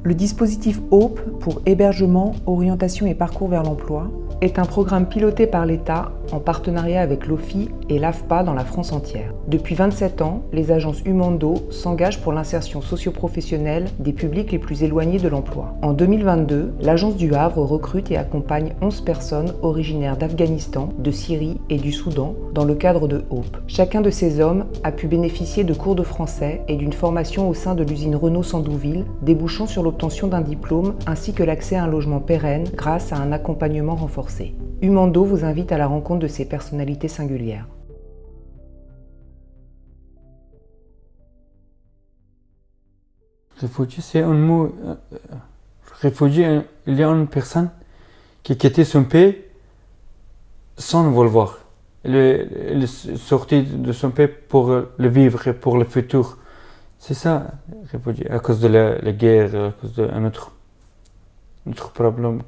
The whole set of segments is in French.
Le dispositif HOPE, pour hébergement, orientation et parcours vers l'emploi, est un programme piloté par l'État en partenariat avec l'OFII et l'AFPA dans la France entière. Depuis 27 ans, les agences Umando s'engagent pour l'insertion socio-professionnelle des publics les plus éloignés de l'emploi. En 2022, l'agence du Havre recrute et accompagne 11 personnes originaires d'Afghanistan, de Syrie et du Soudan dans le cadre de HOPE. Chacun de ces hommes a pu bénéficier de cours de français et d'une formation au sein de l'usine Renault Sandouville, débouchant sur l'obtention d'un diplôme ainsi que l'accès à un logement pérenne grâce à un accompagnement renforcé. Umando vous invite à la rencontre de ces personnalités singulières. Réfugié, c'est un mot. Réfugié, il y a une personne qui a quitté son pays sans le vouloir. Elle est sortie de son pays pour le vivre et pour le futur. C'est ça, réfugié, à cause de la guerre, à cause d'un autre problème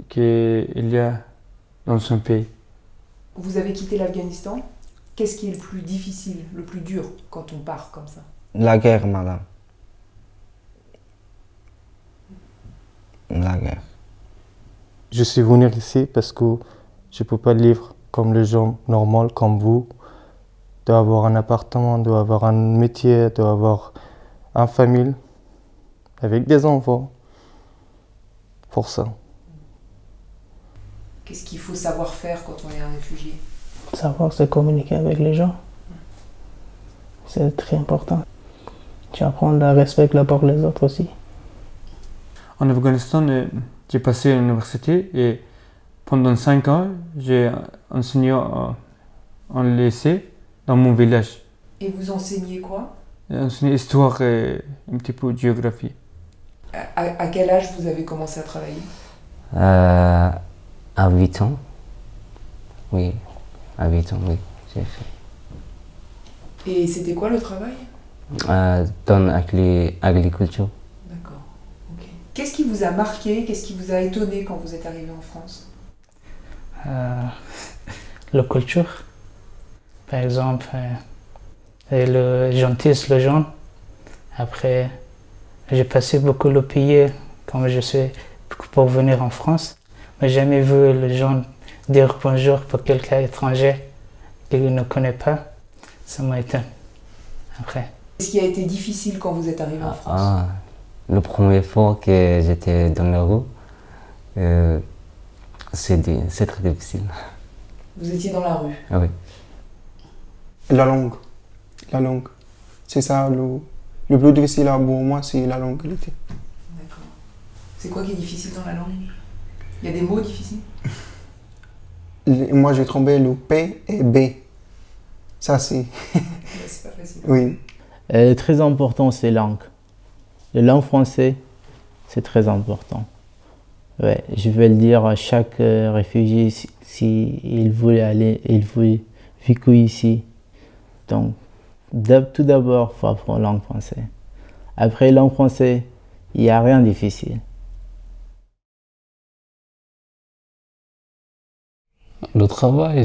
qu'il y a dans son pays. Vous avez quitté l'Afghanistan. Qu'est-ce qui est le plus difficile, le plus dur quand on part comme ça? La guerre, madame. La guerre. Je suis venu ici parce que je ne peux pas vivre comme les gens normaux, comme vous. D'avoir un appartement, d'avoir un métier, d'avoir une famille, avec des enfants. Pour ça. Qu'est-ce qu'il faut savoir faire quand on est un réfugié? Savoir se communiquer avec les gens. C'est très important. Tu apprends à respecter pour les autres aussi. En Afghanistan, j'ai passé à l'université et pendant 5 ans, j'ai enseigné en lycée dans mon village. Et vous enseignez quoi? J'ai enseigné histoire et un petit peu de géographie. À quel âge vous avez commencé à travailler? À 8 ans. Oui, à 8 ans, oui, j'ai fait. Et c'était quoi le travail? Dans l'agriculture. D'accord, ok. Qu'est-ce qui vous a marqué, qu'est-ce qui vous a étonné quand vous êtes arrivé en France? La culture, par exemple, le gentillesse, le jaune. Après, j'ai passé beaucoup le pays quand je suis pour venir en France. Mais j'ai jamais vu les gens dire bonjour pour quelqu'un étranger qu'il ne connaît pas. Ça m'a étonné. Après. Qu'est-ce qui a été difficile quand vous êtes arrivé en France? Le premier fois que j'étais dans la rue, c'est très difficile. Vous étiez dans la rue? Ah oui. La langue. La langue. C'est ça, le plus difficile pour moi, c'est la langue. D'accord. C'est quoi qui est difficile dans la langue? Il y a des mots difficiles? Moi, j'ai trompé le P et B. Ça, c'est... C'est pas facile. Oui. Très important, c'est la langue. La langue française, c'est très important. Ouais, je vais le dire à chaque réfugié s'il veut aller, il veut vivre ici. Donc, tout d'abord, il faut apprendre la langue française. Après la langue française, il n'y a rien de difficile. Le travail,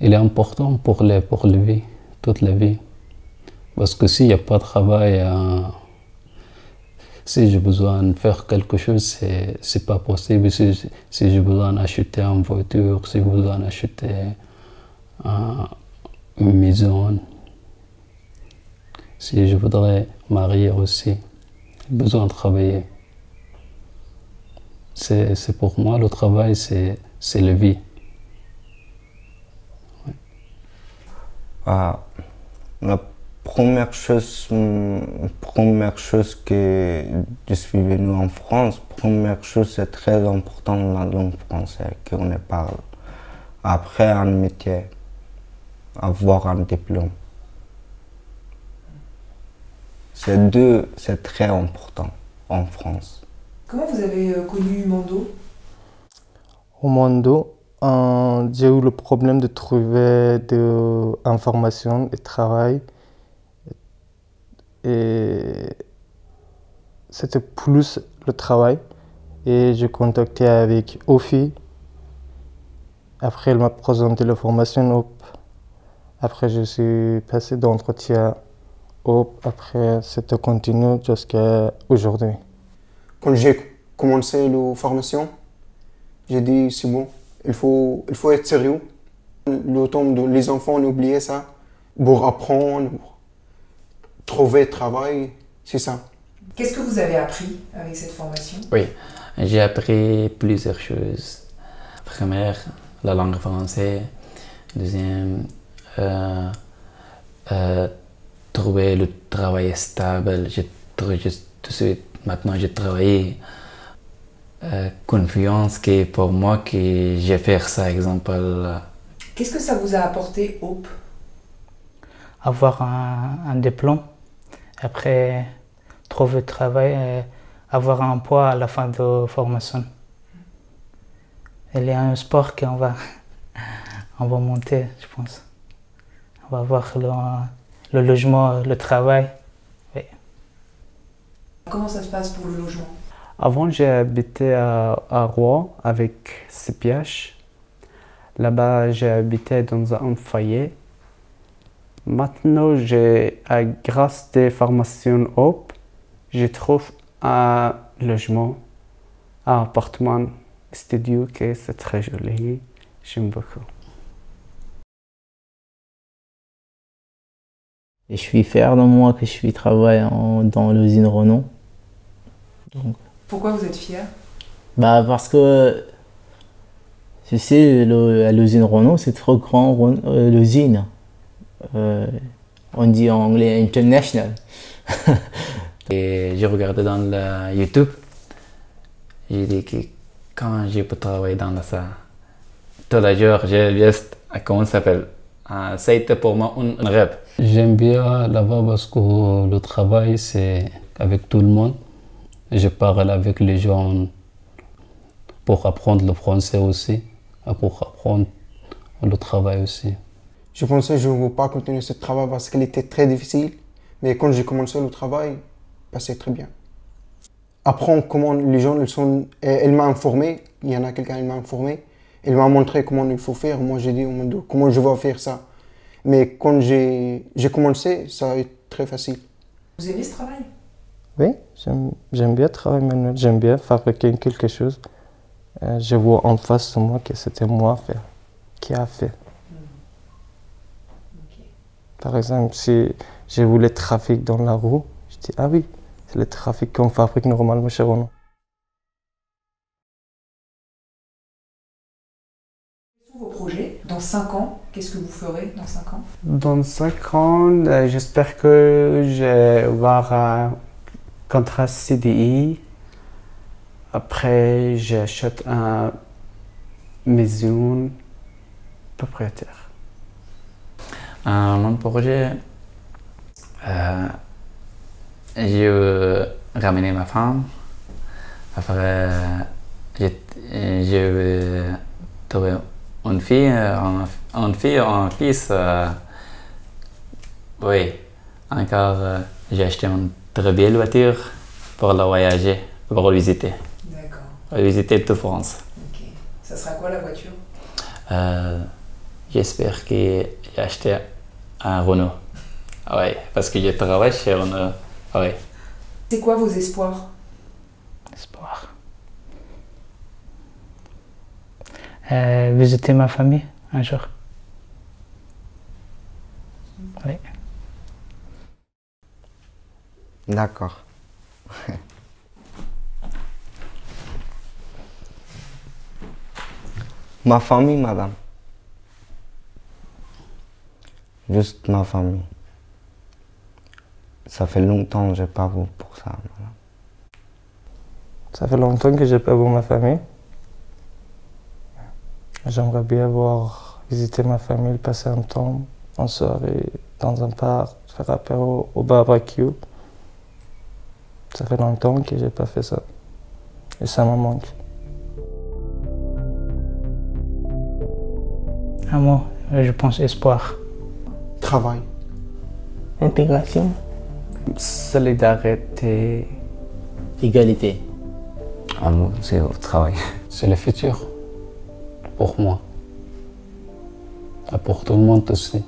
il est important pour la vie, toute la vie. Parce que s'il n'y a pas de travail, si j'ai besoin de faire quelque chose, c'est pas possible. Si j'ai besoin d'acheter une voiture, si j'ai besoin d'acheter une maison, si je voudrais marier aussi, j'ai besoin de travailler. C'est pour moi, le travail, c'est la vie. Ouais. La première chose que je suis venu en France, c'est très important la langue française qu'on parle. Après un métier, avoir un diplôme. C'est très important en France. Comment vous avez connu Umando? Umando, j'ai eu le problème de trouver de informations et travail. Et c'était plus le travail. Et j'ai contacté avec OFII. Après, elle m'a présenté la formation. Après, je suis passé d'entretien après c'était continu jusqu'à aujourd'hui. Quand j'ai commencé la formation, j'ai dit c'est bon, il faut être sérieux. Le temps de les enfants, on oubliait ça. Pour apprendre, pour trouver travail, c'est ça. Qu'est-ce que vous avez appris avec cette formation? Oui, j'ai appris plusieurs choses. Première, la langue française. Deuxième, trouver le travail stable. J'ai trouvé tout de suite, maintenant j'ai travaillé. Confiance que pour moi que j'ai fait ça, exemple. Qu'est-ce que ça vous a apporté, Hope? Avoir un diplôme, après trouver travail, avoir un emploi à la fin de la formation. Il y a un sport qu'on va, on va monter, je pense. On va avoir le logement, le travail. Oui. Comment ça se passe pour le logement? Avant, j'ai habité à Rouen avec CPH. Là-bas, j'ai habité dans un foyer. Maintenant, grâce des formations Hope, je trouve un logement, un appartement, studio, qui c'est très joli. J'aime beaucoup. Et je suis fier de moi que je suis travaillé dans l'usine Renault. Donc, pourquoi vous êtes fier? Parce que, tu sais, l'usine Renault, c'est trop grand, l'usine. On dit en anglais international. Et j'ai regardé dans le YouTube, j'ai dit que quand je peux travailler dans ça, tous les jours, j'ai juste, comment ça s'appelle? C'était pour moi un rêve. J'aime bien là-bas parce que le travail, c'est avec tout le monde. Je parle avec les gens pour apprendre le français aussi, et pour apprendre le travail aussi. Je pensais que je ne veux pas continuer ce travail parce qu'il était très difficile. Mais quand j'ai commencé le travail, c'est très bien. Apprendre comment les gens ils sont. Elle m'a informé, il y en a quelqu'un qui m'a informé. Elle m'a montré comment il faut faire. Moi, j'ai dit comment je vais faire ça. Mais quand j'ai commencé, ça a été très facile. Vous aimez ce travail? Oui, j'aime bien travailler manuel, j'aime bien fabriquer quelque chose. Je vois en face de moi que c'était moi qui a fait. Okay. Par exemple, si je voulais trafic dans la rue, je dis ah oui, c'est le trafic qu'on fabrique normalement chez Renault. Quels sont vos projets? Dans 5 ans, qu'est-ce que vous ferez dans 5 ans? Dans 5 ans, j'espère que je vais avoir un contrat CDI. Après, j'achète une maison propriétaire. Mon projet, je veux ramener ma femme. Après, je veux trouver une fille, un fils. Oui, encore, j'ai acheté une très belle voiture pour la voyager, pour visiter. D'accord. Pour visiter toute France. Ok. Ça sera quoi la voiture? J'espère que j'ai acheté un Renault. Oui, parce que je travaille chez Renault. Oui. C'est quoi vos espoirs? Espoir. Visiter ma famille un jour. Oui. D'accord. Ma famille, madame. Juste ma famille. Ça fait longtemps que je n'ai pas vu pour ça, madame. Ça fait longtemps que je n'ai pas vu ma famille. J'aimerais bien visiter ma famille, passer un temps en soirée dans un parc, faire apéro au barbecue. Ça fait longtemps que je n'ai pas fait ça. Et ça me manque. Amour, je pense espoir. Travail. Intégration. Solidarité. Égalité. Amour, c'est au travail. C'est le futur pour moi. Et pour tout le monde aussi.